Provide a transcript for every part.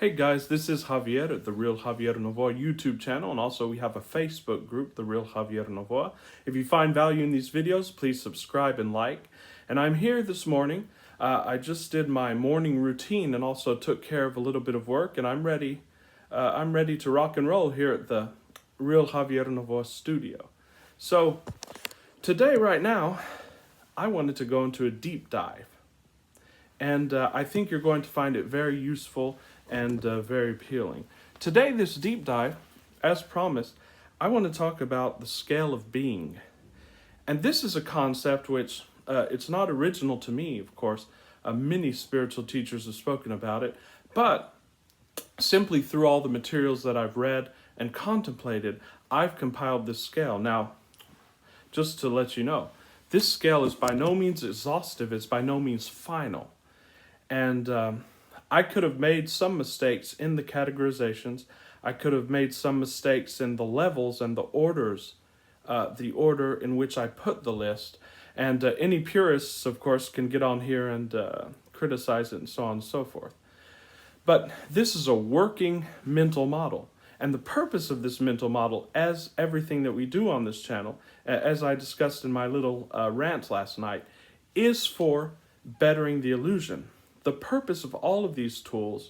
Hey guys, this is Javier at the Real Javier Novoa YouTube channel, and also we have a Facebook group, the Real Javier Novoa. If you find value in these videos, please subscribe and like. And I'm here this morning. I just did my morning routine and also took care of a little bit of work, and I'm ready. I'm ready to rock and roll here at the Real Javier Novoa studio. So today, right now, I wanted to go into a deep dive, and I think you're going to find it very useful and very appealing. Today, this deep dive, as promised, I want to talk about the scale of being. And this is a concept which, it's not original to me, of course. Many spiritual teachers have spoken about it, but simply through all the materials that I've read and contemplated, I've compiled this scale. Now, just to let you know, this scale is by no means exhaustive, it's by no means final. And I could have made some mistakes in the categorizations. I could have made some mistakes in the levels and the orders, the order in which I put the list. And any purists, of course, can get on here and criticize it and so on and so forth. But this is a working mental model. And the purpose of this mental model, as everything that we do on this channel, as I discussed in my little rant last night, is for bettering the illusion. The purpose of all of these tools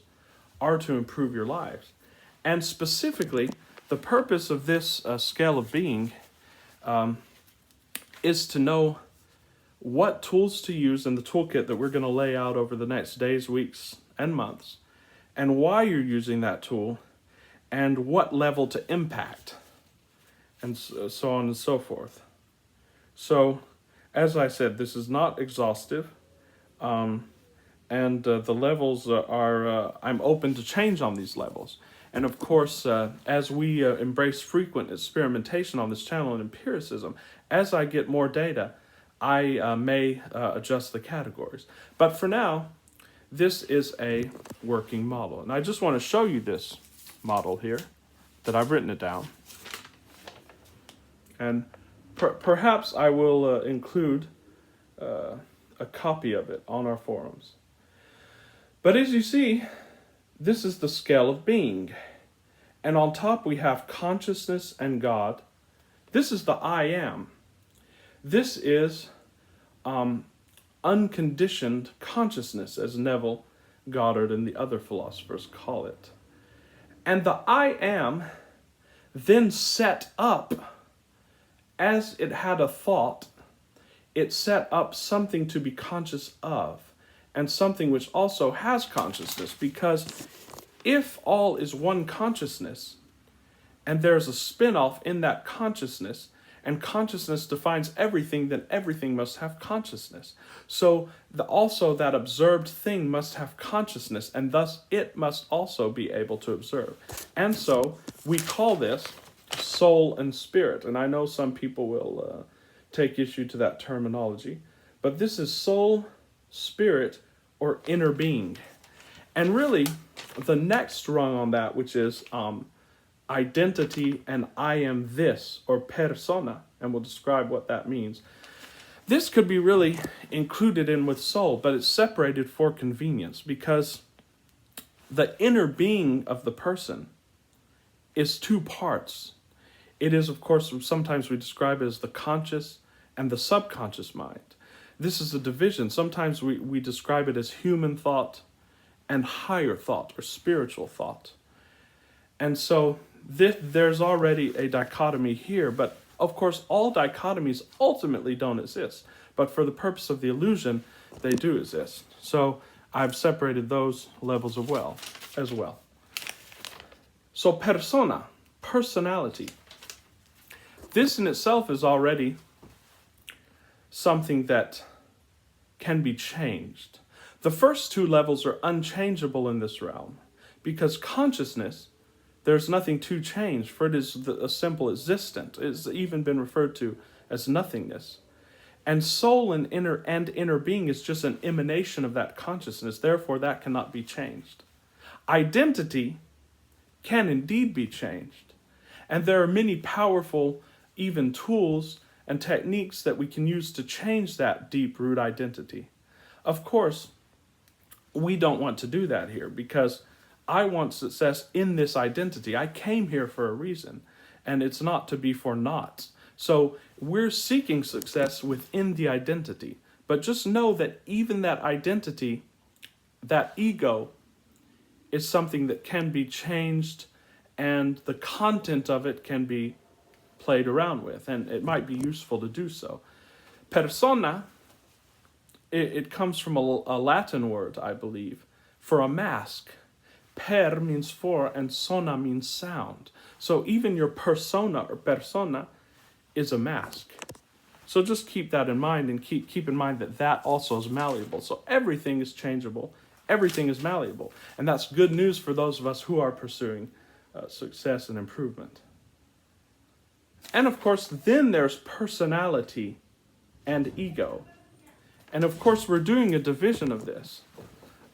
are to improve your lives. And specifically, the purpose of this scale of being is to know what tools to use in the toolkit that we're going to lay out over the next days, weeks, and months, and why you're using that tool, and what level to impact, and so on and so forth. So, as I said, this is not exhaustive. And the levels are, I'm open to change on these levels. And of course, as we embrace frequent experimentation on this channel and empiricism, as I get more data, I may adjust the categories. But for now, this is a working model. And I just want to show you this model here, that I've written it down. And perhaps I will include a copy of it on our forums. But as you see, this is the scale of being. And on top we have consciousness and God. This is the I am. This is unconditioned consciousness, as Neville Goddard and the other philosophers call it. And the I am then set up, as it had a thought, it set up something to be conscious of. And something which also has consciousness, because if all is one consciousness, and there's a spin-off in that consciousness, and consciousness defines everything, then everything must have consciousness. So also that observed thing must have consciousness, and thus it must also be able to observe. And so we call this soul and spirit. And I know some people will take issue to that terminology, but this is soul, spirit, or inner being. And really, the next rung on that, which is identity and I am this, or persona, and we'll describe what that means. This could be really included in with soul, but it's separated for convenience, because the inner being of the person is two parts. It is, of course, sometimes we describe it as the conscious and the subconscious mind. This is a division. Sometimes we describe it as human thought and higher thought, or spiritual thought. And so there's already a dichotomy here, but of course all dichotomies ultimately don't exist. But for the purpose of the illusion, they do exist. So I've separated those levels as well. So persona, personality. This in itself is already something that can be changed. The first two levels are unchangeable in this realm, because consciousness, there's nothing to change, for it is a simple existent. It's even been referred to as nothingness. And soul and inner being is just an emanation of that consciousness, therefore that cannot be changed. Identity can indeed be changed, and there are many powerful even tools and techniques that we can use to change that deep root identity. Of course, we don't want to do that here, because I want success in this identity. I came here for a reason, and it's not to be for naught. So we're seeking success within the identity. But just know that even that identity, that ego, is something that can be changed, and the content of it can be played around with, and it might be useful to do so. Persona, it comes from a Latin word, I believe, for a mask. Per means for, and sona means sound. So even your persona or persona is a mask. So just keep that in mind, and keep in mind that that also is malleable. So everything is changeable. Everything is malleable. And that's good news for those of us who are pursuing success and improvement. And of course, then there's personality and ego. And of course, we're doing a division of this.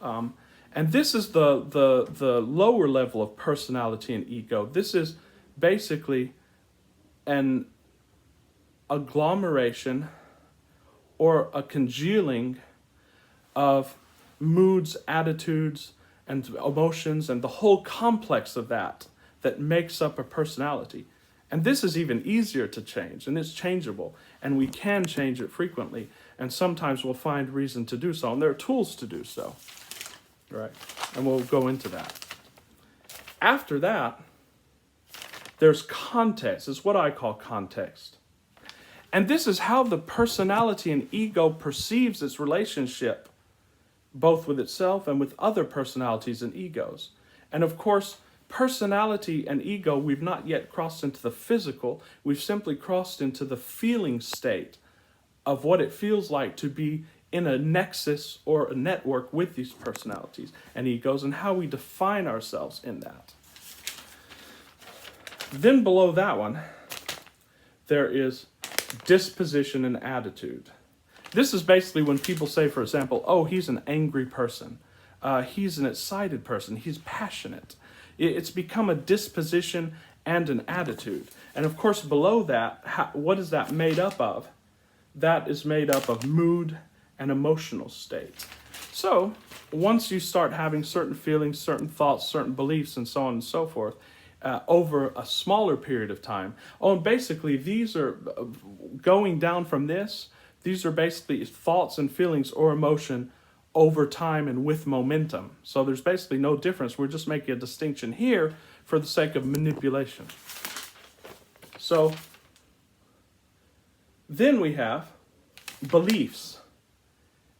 And this is the lower level of personality and ego. This is basically an agglomeration or a congealing of moods, attitudes, and emotions, and the whole complex of that makes up a personality. And this is even easier to change, and it's changeable, and we can change it frequently, and sometimes we'll find reason to do so, and there are tools to do so, right? And we'll go into that. After that, there's context. It's what I call context. And this is how the personality and ego perceives its relationship, both with itself and with other personalities and egos. And of course, personality and ego, we've not yet crossed into the physical. We've simply crossed into the feeling state of what it feels like to be in a nexus or a network with these personalities and egos, and how we define ourselves in that. Then below that one, there is disposition and attitude. This is basically when people say, for example, oh, he's an angry person. He's an excited person. He's passionate. It's become a disposition and an attitude. And of course, below that, what is that made up of? That is made up of mood and emotional state. So once you start having certain feelings, certain thoughts, certain beliefs, and so on and so forth, over a smaller period of time. Oh, and basically these are going down from this. These are basically thoughts and feelings or emotion over time and with momentum. So there's basically no difference. We're just making a distinction here for the sake of manipulation. So then we have beliefs.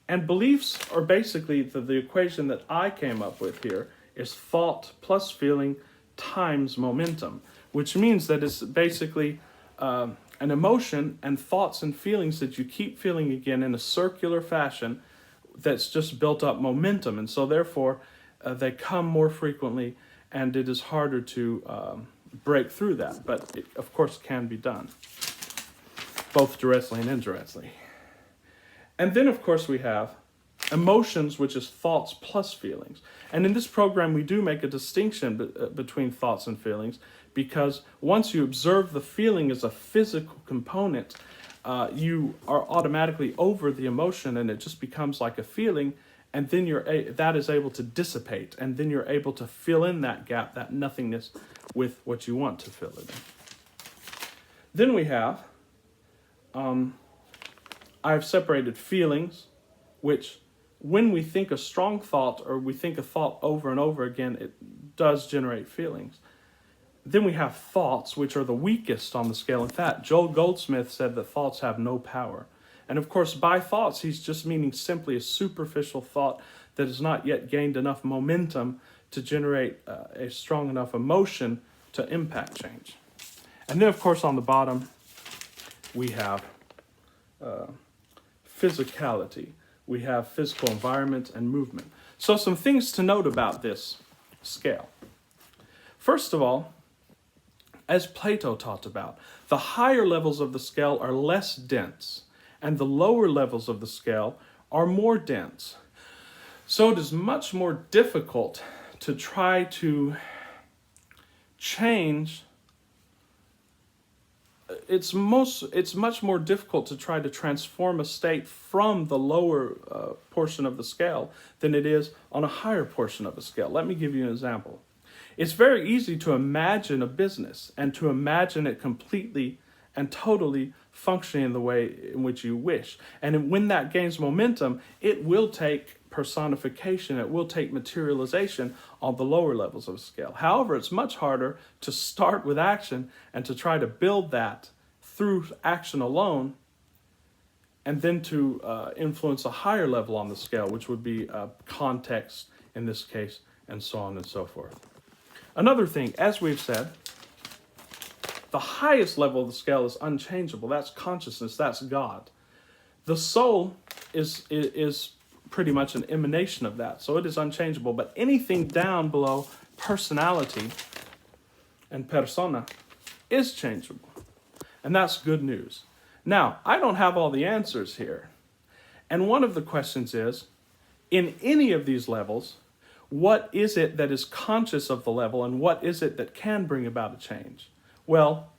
And beliefs are basically the equation that I came up with here is thought plus feeling times momentum, which means that it's basically an emotion and thoughts and feelings that you keep feeling again in a circular fashion that's just built up momentum. And so therefore, they come more frequently, and it is harder to break through that. But it, of course, can be done, both directly and indirectly. And then, of course, we have emotions, which is thoughts plus feelings. And in this program, we do make a distinction between thoughts and feelings, because once you observe the feeling as a physical component, you are automatically over the emotion, and it just becomes like a feeling, and then that is able to dissipate, and then you're able to fill in that gap, that nothingness, with what you want to fill it in. Then we have, I've separated feelings, which when we think a strong thought or we think a thought over and over again, it does generate feelings. Then we have thoughts, which are the weakest on the scale. In fact, Joel Goldsmith said that thoughts have no power. And of course, by thoughts, he's just meaning simply a superficial thought that has not yet gained enough momentum to generate a strong enough emotion to impact change. And then, of course, on the bottom, we have physicality. We have physical environment and movement. So some things to note about this scale. First of all, as Plato taught about, the higher levels of the scale are less dense, and the lower levels of the scale are more dense. So it is much more difficult to try to change it's much more difficult to try to transform a state from the lower portion of the scale than it is on a higher portion of the scale. Let me give you an example. It's very easy to imagine a business and to imagine it completely and totally functioning in the way in which you wish. And when that gains momentum, it will take personification, it will take materialization on the lower levels of the scale. However, it's much harder to start with action and to try to build that through action alone, and then to influence a higher level on the scale, which would be context in this case, and so on and so forth. Another thing, as we've said, the highest level of the scale is unchangeable. That's consciousness, that's God. The soul is pretty much an emanation of that, so it is unchangeable. But anything down below personality and persona is changeable. And that's good news. Now, I don't have all the answers here. And one of the questions is, in any of these levels, what is it that is conscious of the level, and what is it that can bring about a change? Well,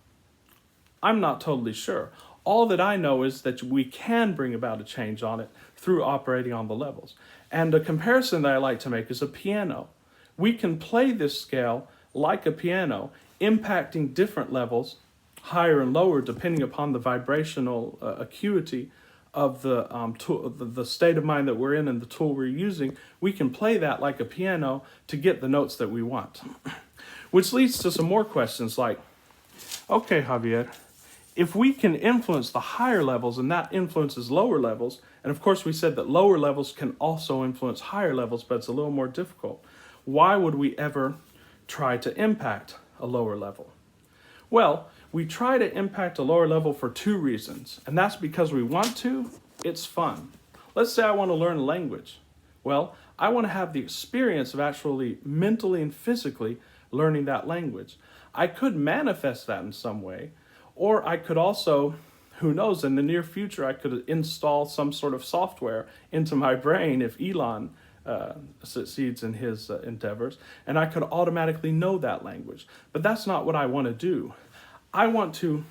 I'm not totally sure. All that I know is that we can bring about a change on it through operating on the levels. And a comparison that I like to make is a piano. We can play this scale like a piano, impacting different levels, higher and lower, depending upon the vibrational acuity of the state of mind that we're in and the tool we're using. We can play that like a piano to get the notes that we want. Which leads to some more questions like, okay, Javier, if we can influence the higher levels and that influences lower levels, and of course we said that lower levels can also influence higher levels, but it's a little more difficult. Why would we ever try to impact a lower level? Well, we try to impact a lower level for two reasons, and that's because we want to. It's fun. Let's say I want to learn a language. Well, I want to have the experience of actually mentally and physically learning that language. I could manifest that in some way, or I could also, who knows, in the near future, I could install some sort of software into my brain if Elon succeeds in his endeavors, and I could automatically know that language. But that's not what I want to do. I want to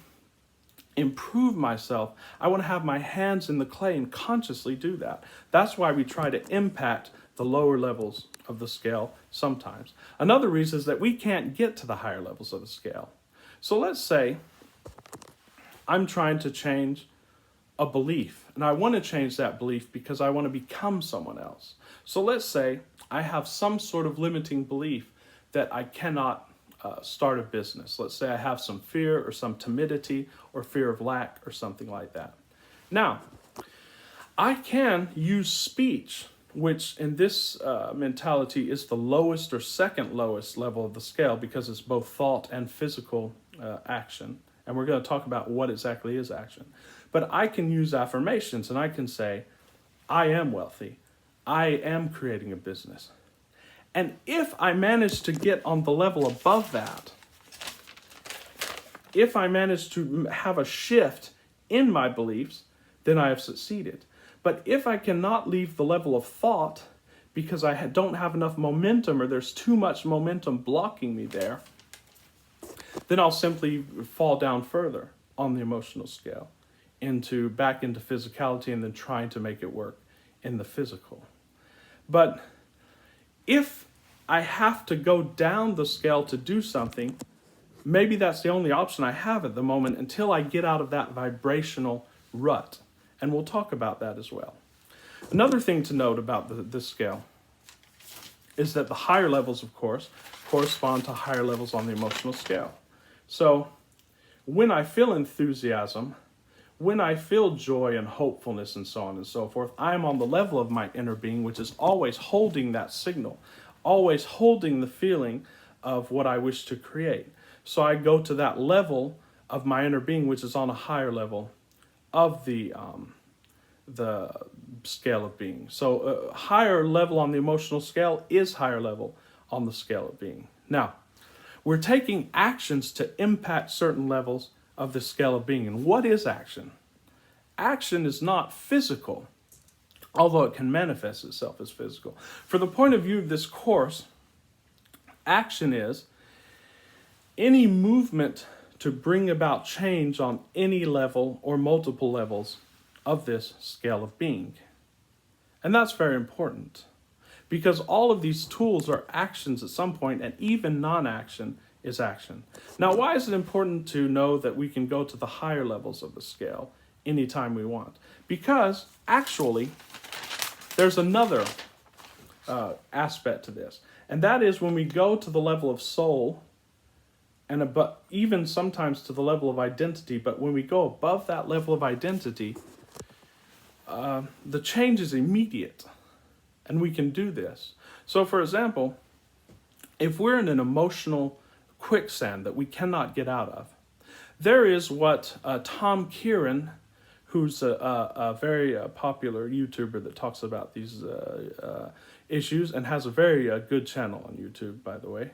improve myself. I want to have my hands in the clay and consciously do that. That's why we try to impact the lower levels of the scale sometimes. Another reason is that we can't get to the higher levels of the scale. So let's say I'm trying to change a belief, and I want to change that belief because I want to become someone else. So let's say I have some sort of limiting belief that I cannot start a business. Let's say I have some fear or some timidity or fear of lack or something like that. Now, I can use speech, which in this mentality is the lowest or second lowest level of the scale because it's both thought and physical action. And we're going to talk about what exactly is action. But I can use affirmations and I can say, I am wealthy. I am creating a business. And if I manage to get on the level above that, if I manage to have a shift in my beliefs, then I have succeeded. But if I cannot leave the level of thought because I don't have enough momentum or there's too much momentum blocking me there, then I'll simply fall down further on the emotional scale back into physicality and then trying to make it work in the physical. But if I have to go down the scale to do something, maybe that's the only option I have at the moment until I get out of that vibrational rut. And we'll talk about that as well. Another thing to note about this scale is that the higher levels, of course, correspond to higher levels on the emotional scale. So when I feel enthusiasm, when I feel joy and hopefulness and so on and so forth, I'm on the level of my inner being, which is always holding that signal, always holding the feeling of what I wish to create. So I go to that level of my inner being, which is on a higher level of the scale of being. So a higher level on the emotional scale is higher level on the scale of being. Now, we're taking actions to impact certain levels of the scale of being. And what is action? Action is not physical, although it can manifest itself as physical. For the point of view of this course, action is any movement to bring about change on any level or multiple levels of this scale of being. And that's very important, because all of these tools are actions at some point, and even non-action is action. Now, why is it important to know that we can go to the higher levels of the scale anytime we want? Because actually, there's another aspect to this, and that is when we go to the level of soul, and even sometimes to the level of identity, but when we go above that level of identity, the change is immediate, and we can do this. So, for example, if we're in an emotional quicksand that we cannot get out of, there is what Tom Kieran, who's a very popular YouTuber that talks about these issues and has a very good channel on YouTube, by the way.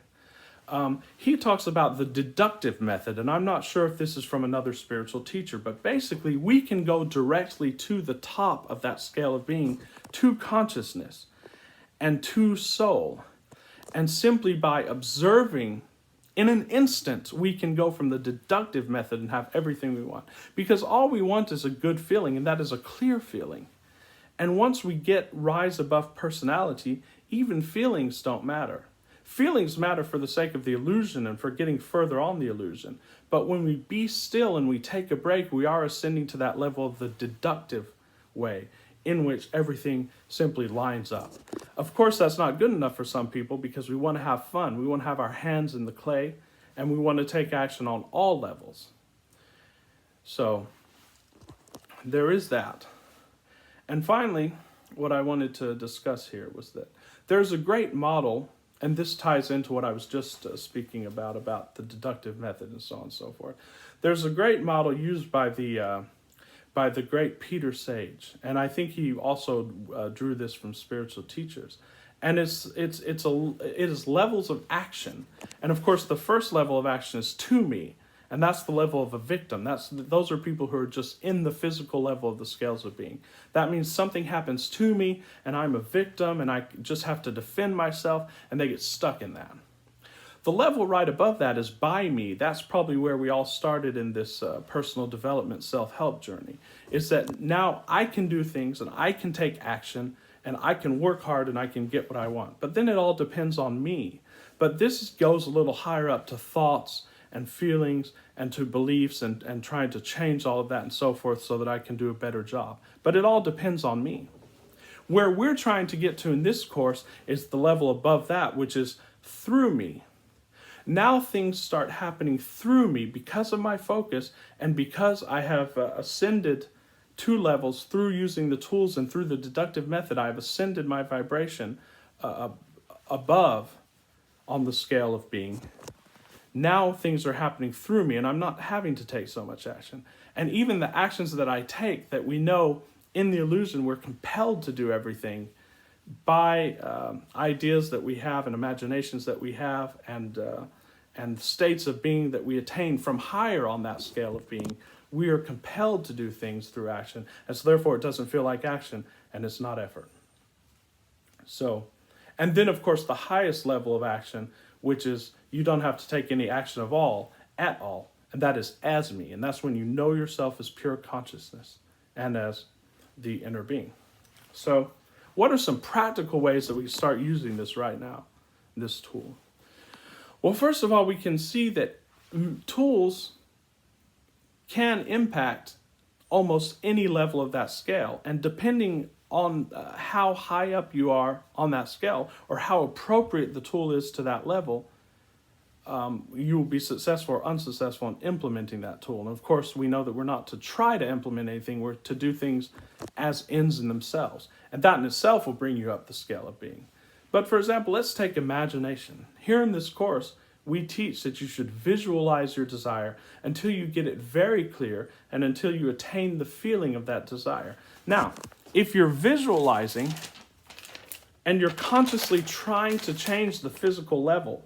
He talks about the deductive method, and I'm not sure if this is from another spiritual teacher, but basically we can go directly to the top of that scale of being, to consciousness and to soul, and simply by observing in an instant, we can go from the deductive method and have everything we want. Because all we want is a good feeling, and that is a clear feeling. And once we rise above personality, even feelings don't matter. Feelings matter for the sake of the illusion and for getting further on the illusion. But when we be still and we take a break, we are ascending to that level of the deductive way, in which everything simply lines up. Of course, that's not good enough for some people, because we want to have fun. We want to have our hands in the clay, and we want to take action on all levels. So there is that. And finally, what I wanted to discuss here was that there's a great model, and this ties into what I was just speaking about the deductive method and so on and so forth. There's a great model used by the great Peter Sage, and I think he also drew this from spiritual teachers. And it is levels of action, and of course the first level of action is to me, and that's the level of a victim. Those are people who are just in the physical level of the scales of being. That means something happens to me, and I'm a victim, and I just have to defend myself, and they get stuck in that. The level right above that is by me. That's probably where we all started in this personal development self-help journey. Is that now I can do things, and I can take action, and I can work hard, and I can get what I want. But then it all depends on me. But this goes a little higher up to thoughts and feelings and to beliefs and trying to change all of that and so forth so that I can do a better job. But it all depends on me. Where we're trying to get to in this course is the level above that, which is through me. Now things start happening through me because of my focus and because I have ascended 2 levels through using the tools and through the deductive method. I've ascended my vibration above on the scale of being. Now things are happening through me, and I'm not having to take so much action. And even the actions that I take, that we know in the illusion we're compelled to do everything by ideas that we have and imaginations that we have and states of being that we attain from higher on that scale of being, we are compelled to do things through action. And so therefore it doesn't feel like action, and it's not effort. So, and then of course the highest level of action, which is you don't have to take any action at all, and that is as me. And that's when you know yourself as pure consciousness and as the inner being. So what are some practical ways that we start using this right now, this tool? Well, first of all, we can see that tools can impact almost any level of that scale. And depending on how high up you are on that scale or how appropriate the tool is to that level, you will be successful or unsuccessful in implementing that tool. And of course, we know that we're not to try to implement anything, we're to do things as ends in themselves. And that in itself will bring you up the scale of being. But for example, let's take imagination. Here in this course, we teach that you should visualize your desire until you get it very clear and until you attain the feeling of that desire. Now, if you're visualizing and you're consciously trying to change the physical level,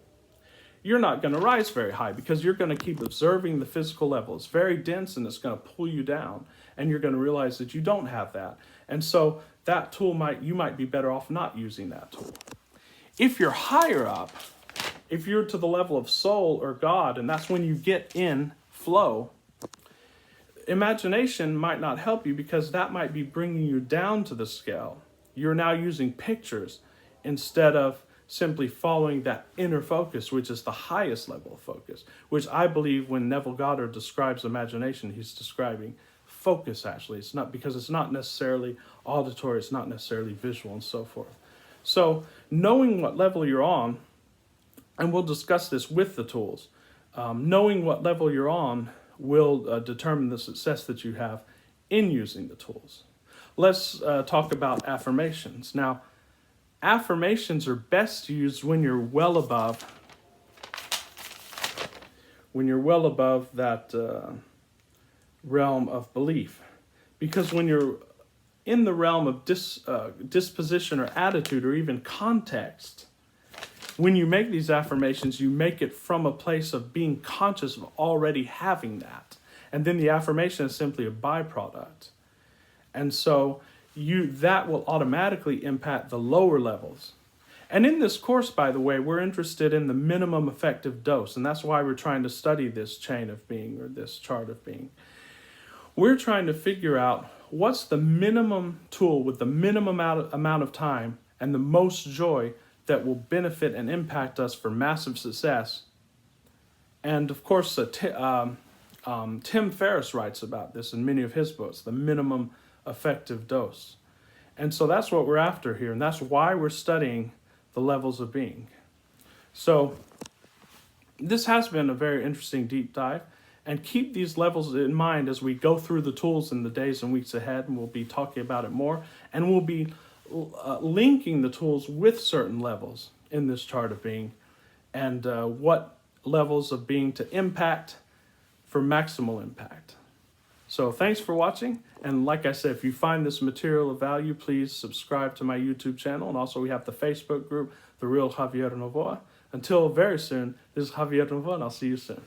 you're not going to rise very high because you're going to keep observing the physical level. It's very dense and it's going to pull you down, and you're going to realize that you don't have that. And so that tool you might be better off not using that tool. If you're higher up, if you're to the level of soul or God, and that's when you get in flow, imagination might not help you because that might be bringing you down to the scale. You're now using pictures instead of simply following that inner focus, which is the highest level of focus, which I believe when Neville Goddard describes imagination, he's describing focus actually. It's not, because it's not necessarily auditory, it's not necessarily visual and so forth. So knowing what level you're on, and we'll discuss this with the tools, knowing what level you're on will determine the success that you have in using the tools. Let's talk about affirmations. Now, affirmations are best used when you're well above that realm of belief. Because when you're in the realm of disposition or attitude or even context, when you make these affirmations, you make it from a place of being conscious of already having that. And then the affirmation is simply a byproduct. And so that will automatically impact the lower levels. And in this course, by the way, we're interested in the minimum effective dose. And that's why we're trying to study this chain of being, or this chart of being. We're trying to figure out what's the minimum tool with the minimum amount of time and the most joy that will benefit and impact us for massive success. And of course, Tim Ferriss writes about this in many of his books, the minimum effective dose. And so that's what we're after here, and that's why we're studying the levels of being. So this has been a very interesting deep dive, and keep these levels in mind as we go through the tools in the days and weeks ahead, and we'll be talking about it more, and we'll be linking the tools with certain levels in this chart of being, and what levels of being to impact for maximal impact. So thanks for watching, and like I said, if you find this material of value, please subscribe to my YouTube channel, and also we have the Facebook group, The Real Javier Novoa. Until very soon, this is Javier Novoa, and I'll see you soon.